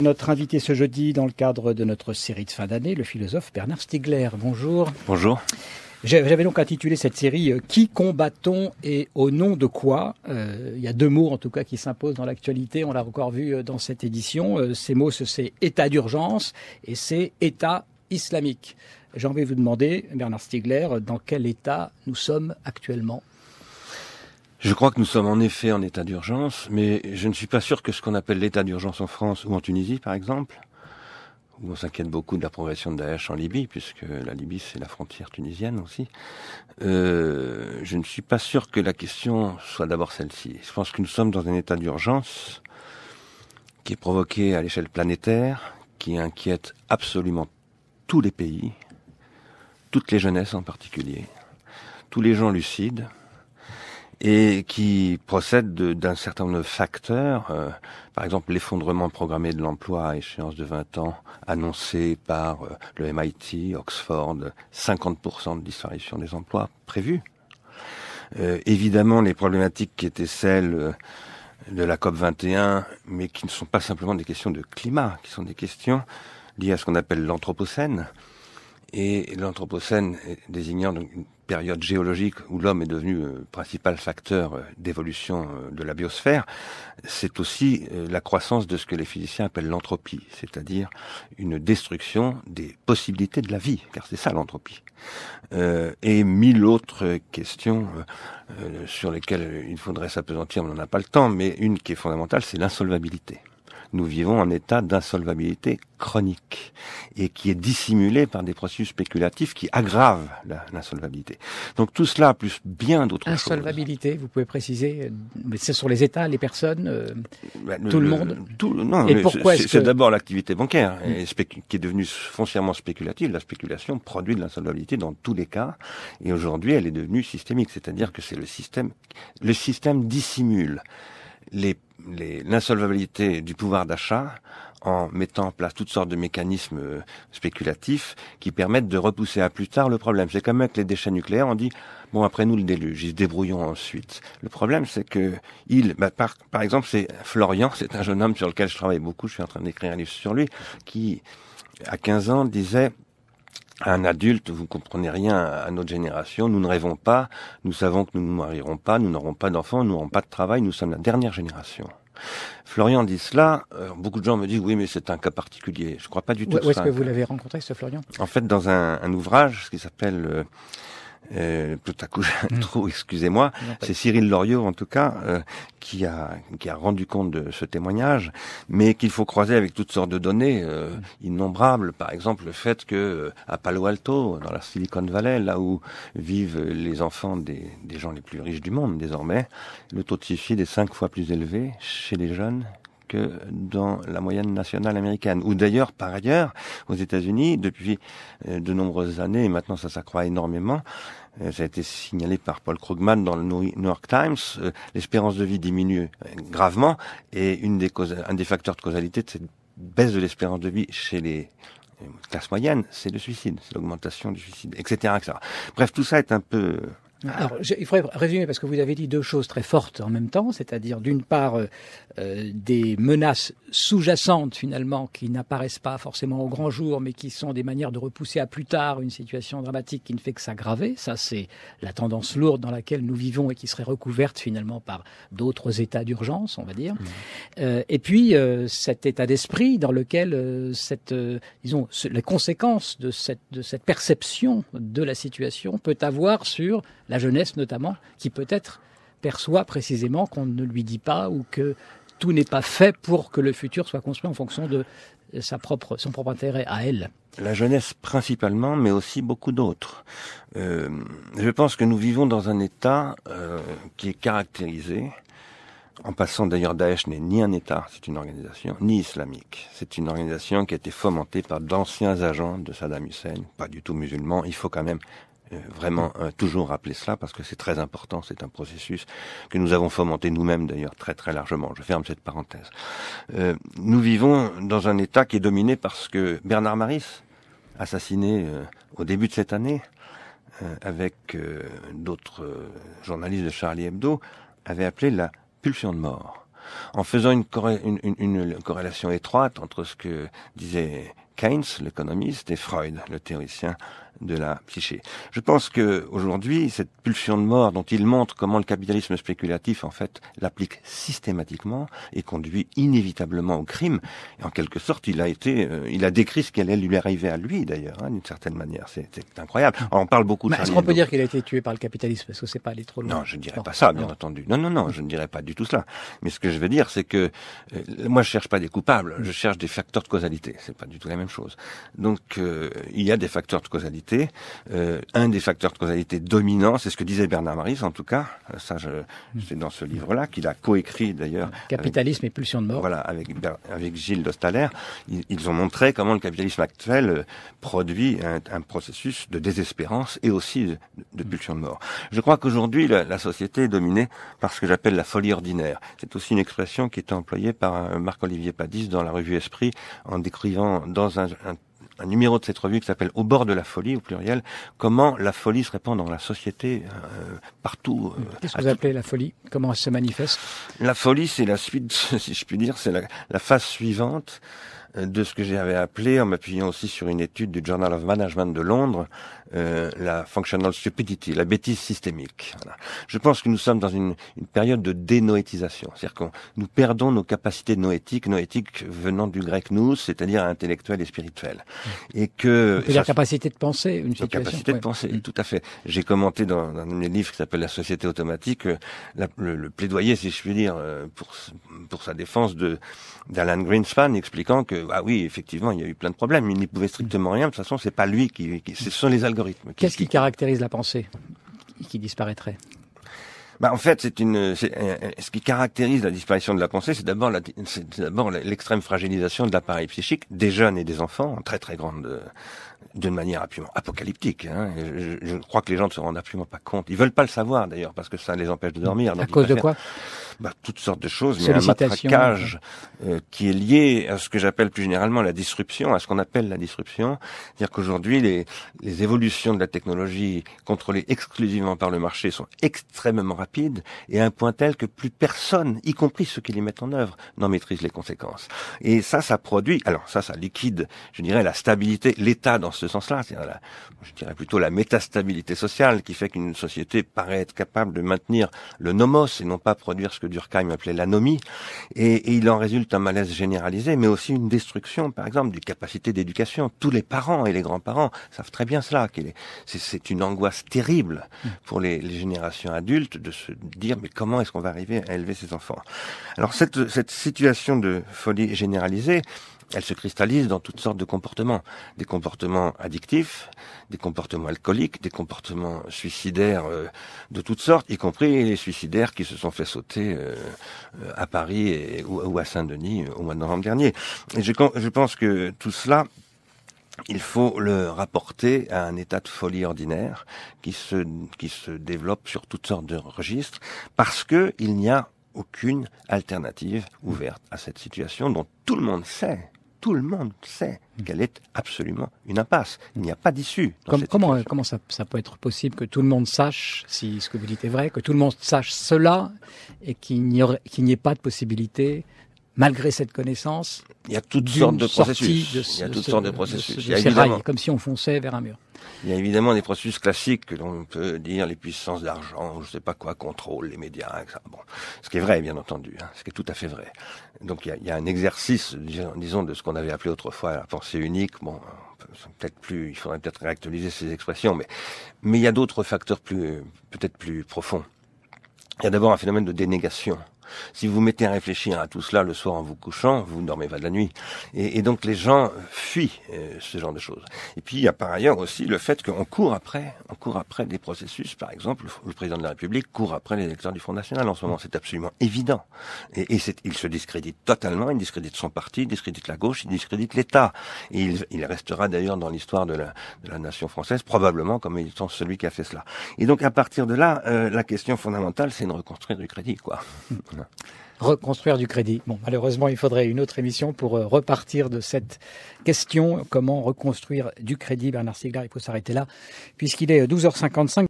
Notre invité ce jeudi dans le cadre de notre série de fin d'année, le philosophe Bernard Stiegler. Bonjour. Bonjour. J'avais donc intitulé cette série « Qui combat-on et au nom de quoi ?» Il y a deux mots en tout cas qui s'imposent dans l'actualité, on l'a encore vu dans cette édition. Ces mots, c'est « état d'urgence » et c'est « état islamique ». J'ai envie de vous demander, Bernard Stiegler, dans quel état nous sommes actuellement ? Je crois que nous sommes en effet en état d'urgence, mais je ne suis pas sûr que ce qu'on appelle l'état d'urgence en France ou en Tunisie, par exemple, où on s'inquiète beaucoup de la progression de Daesh en Libye, puisque la Libye, c'est la frontière tunisienne aussi. Je ne suis pas sûr que la question soit d'abord celle-ci. Je pense que nous sommes dans un état d'urgence qui est provoqué à l'échelle planétaire, qui inquiète absolument tous les pays, toutes les jeunesses en particulier, tous les gens lucides, et qui procède d'un certain nombre de facteurs, par exemple l'effondrement programmé de l'emploi à échéance de 20 ans, annoncé par le MIT, Oxford, 50% de disparition des emplois prévus. Évidemment, les problématiques qui étaient celles de la COP 21, mais qui ne sont pas simplement des questions de climat, qui sont des questions liées à ce qu'on appelle l'anthropocène. Et l'anthropocène désignant donc une période géologique où l'homme est devenu principal facteur d'évolution de la biosphère, c'est aussi la croissance de ce que les physiciens appellent l'entropie, c'est-à-dire une destruction des possibilités de la vie, car c'est ça l'entropie. Et mille autres questions sur lesquelles il faudrait s'appesantir, mais on n'en a pas le temps, mais une qui est fondamentale, c'est l'insolvabilité. Nous vivons en état d'insolvabilité chronique et qui est dissimulé par des processus spéculatifs qui aggravent l'insolvabilité. Donc tout cela, plus bien d'autres choses. Insolvabilité, vous pouvez préciser, mais c'est sur les États, les personnes, tout le monde Non, et pourquoi c'est d'abord l'activité bancaire qui est devenue foncièrement spéculative. La spéculation produit de l'insolvabilité dans tous les cas et aujourd'hui elle est devenue systémique, c'est-à-dire que c'est le système dissimule l'insolvabilité du pouvoir d'achat en mettant en place toutes sortes de mécanismes spéculatifs qui permettent de repousser à plus tard le problème. C'est comme avec les déchets nucléaires, on dit bon, après nous le déluge, ils se débrouilleront ensuite. Le problème, c'est que par exemple, c'est Florian, c'est un jeune homme sur lequel je travaille beaucoup, je suis en train d'écrire un livre sur lui, qui à 15 ans disait à un adulte, vous comprenez rien à notre génération, nous ne rêvons pas, nous savons que nous ne nous marierons pas, nous n'aurons pas d'enfants, nous n'aurons pas de travail, nous sommes la dernière génération. Florian dit cela, beaucoup de gens me disent oui mais c'est un cas particulier, je crois pas du tout. Où est-ce que vous l'avez rencontré ce Florian ? En fait dans un ouvrage qui s'appelle tout à coup j'ai un trou, excusez-moi, c'est Cyril Loriot en tout cas qui a rendu compte de ce témoignage, mais qu'il faut croiser avec toutes sortes de données innombrables, par exemple le fait que à Palo Alto, dans la Silicon Valley, là où vivent les enfants des gens les plus riches du monde désormais, le taux de suicide est 5 fois plus élevé chez les jeunes que dans la moyenne nationale américaine. Ou d'ailleurs, par ailleurs, aux États-Unis, depuis de nombreuses années, et maintenant ça s'accroît énormément, ça a été signalé par Paul Krugman dans le New York Times, l'espérance de vie diminue gravement, et un des facteurs de causalité de cette baisse de l'espérance de vie chez les classes moyennes, c'est le suicide, c'est l'augmentation du suicide, etc., etc. Bref, tout ça est un peu... Alors, il faudrait résumer parce que vous avez dit deux choses très fortes en même temps, c'est-à-dire d'une part des menaces sous-jacentes finalement qui n'apparaissent pas forcément au grand jour, mais qui sont des manières de repousser à plus tard une situation dramatique qui ne fait que s'aggraver. Ça, c'est la tendance lourde dans laquelle nous vivons et qui serait recouverte finalement par d'autres états d'urgence, on va dire. Et puis cet état d'esprit dans lequel les conséquences de cette perception de la situation peut avoir sur la jeunesse notamment, qui peut-être perçoit précisément qu'on ne lui dit pas ou que tout n'est pas fait pour que le futur soit construit en fonction de son propre intérêt à elle. La jeunesse principalement, mais aussi beaucoup d'autres. Je pense que nous vivons dans un état qui est caractérisé, en passant d'ailleurs, Daesh n'est ni un État, c'est une organisation, ni islamique. C'est une organisation qui a été fomentée par d'anciens agents de Saddam Hussein, pas du tout musulmans. Il faut quand même vraiment toujours rappeler cela parce que c'est très important, c'est un processus que nous avons fomenté nous-mêmes d'ailleurs très très largement. Je ferme cette parenthèse. Nous vivons dans un État qui est dominé parce que Bernard Maris, assassiné au début de cette année, avec d'autres journalistes de Charlie Hebdo, avait appelé la pulsion de mort. en faisant une corrélation étroite entre ce que disait Keynes, l'économiste, et Freud, le théoricien de la psyché. Je pense que aujourd'hui, cette pulsion de mort dont il montre comment le capitalisme spéculatif, en fait, l'applique systématiquement et conduit inévitablement au crime. Et en quelque sorte, il a décrit ce qui allait lui arriver à lui, d'ailleurs, hein, d'une certaine manière. C'est incroyable. Alors, on parle beaucoup de... Est-ce qu'on peut dire qu'il a été tué par le capitalisme? Parce que c'est pas aller trop loin. Non, je ne dirais pas ça, bien entendu. Non, je ne dirais pas du tout cela. Mais ce que je veux dire, c'est que moi, je cherche pas des coupables, je cherche des facteurs de causalité. C'est pas du tout la même chose. Donc, il y a des facteurs de causalité. Un des facteurs de causalité dominants, c'est ce que disait Bernard Maris, en tout cas. Ça, c'est dans ce livre-là, qu'il a coécrit d'ailleurs. Capitalisme et pulsion de mort. Voilà, avec Gilles Dostalaire. Ils ont montré comment le capitalisme actuel produit un processus de désespérance et aussi de pulsion de mort. Je crois qu'aujourd'hui, la société est dominée par ce que j'appelle la folie ordinaire. C'est aussi une expression qui est employée par Marc-Olivier Padis dans la revue Esprit, en décrivant dans un numéro de cette revue qui s'appelle Au bord de la folie, au pluriel, comment la folie se répand dans la société partout. Qu'est-ce que vous appelez la folie? Comment elle se manifeste? La folie, c'est la suite, si je puis dire, c'est la phase suivante de ce que j'avais appelé, en m'appuyant aussi sur une étude du Journal of Management de Londres, la functional stupidity, la bêtise systémique. Voilà. Je pense que nous sommes dans une période de dénoétisation, c'est-à-dire que nous perdons nos capacités noétiques venant du grec nous, c'est-à-dire intellectuel et spirituel. Et que... On peut dire capacité de penser, une situation. Capacité de penser, tout à fait. J'ai commenté dans un de mes livres qui s'appelle La société automatique, le plaidoyer, si je puis dire, pour sa défense d'Alan Greenspan, expliquant que, ah oui, effectivement, il y a eu plein de problèmes, il n'y pouvait strictement rien. De toute façon, c'est pas lui ce sont les algorithmes. Qu'est-ce qui caractérise la pensée qui disparaîtrait? En fait, ce qui caractérise la disparition de la pensée, c'est d'abord l'extrême fragilisation de l'appareil psychique des jeunes et des enfants, en très très grande, d'une manière absolument apocalyptique. Hein. Je crois que les gens ne se rendent absolument pas compte. Ils veulent pas le savoir d'ailleurs, parce que ça les empêche de dormir. À cause de quoi? Toutes sortes de choses, mais un matraquage qui est lié à ce que j'appelle plus généralement la disruption, à ce qu'on appelle la disruption. C'est-à-dire qu'aujourd'hui, les évolutions de la technologie contrôlées exclusivement par le marché sont extrêmement rapides et à un point tel que plus personne, y compris ceux qui les mettent en œuvre, n'en maîtrise les conséquences. Et ça produit, alors ça liquide, je dirais, la stabilité, l'état dans ce sens-là, c'est-à-dire je dirais plutôt la métastabilité sociale qui fait qu'une société paraît être capable de maintenir le nomos et non pas produire ce que Durkheim appelait l'anomie, et il en résulte un malaise généralisé, mais aussi une destruction, par exemple, des capacités d'éducation. Tous les parents et les grands-parents savent très bien cela, c'est une angoisse terrible pour les générations adultes de se dire, mais comment est-ce qu'on va arriver à élever ces enfants? Alors cette situation de folie généralisée, elle se cristallise dans toutes sortes de comportements. Des comportements addictifs, des comportements alcooliques, des comportements suicidaires de toutes sortes, y compris les suicidaires qui se sont fait sauter à Paris ou à Saint-Denis au mois de novembre dernier. Et je pense que tout cela, il faut le rapporter à un état de folie ordinaire qui se développe sur toutes sortes de registres, parce que il n'y a aucune alternative ouverte à cette situation dont tout le monde sait qu'elle est absolument une impasse. Il n'y a pas d'issue. Comment ça peut être possible que tout le monde sache, si ce que vous dites est vrai, que tout le monde sache cela et qu'il n'y ait pas de possibilité, malgré cette connaissance, il y a toutes sortes de processus. Il y a évidemment, comme si on fonçait vers un mur. Il y a évidemment des processus classiques que l'on peut dire, les puissances d'argent, je sais pas quoi, contrôlent les médias, etc. Bon, ce qui est vrai, bien entendu, ce qui est tout à fait vrai. Donc il y a un exercice, disons, de ce qu'on avait appelé autrefois la pensée unique. Bon, il faudrait peut-être réactualiser ces expressions, mais il y a d'autres facteurs peut-être plus profonds. Il y a d'abord un phénomène de dénégation. Si vous mettez à réfléchir à tout cela le soir en vous couchant, vous ne dormez pas de la nuit. Et donc les gens fuient ce genre de choses. Et puis il y a par ailleurs aussi le fait qu'on court après des processus. Par exemple, le président de la République court après les électeurs du Front National en ce moment. C'est absolument évident. Et il se discrédite totalement. Il discrédite son parti, il discrédite la gauche, il discrédite l'État. Et il restera d'ailleurs dans l'histoire de la nation française, probablement comme étant celui qui a fait cela. Et donc à partir de là, la question fondamentale, c'est de reconstruire du crédit, quoi. Reconstruire du crédit. Bon, malheureusement, il faudrait une autre émission pour repartir de cette question. Comment reconstruire du crédit? Bernard Stiegler, il faut s'arrêter là, puisqu'il est 12h55.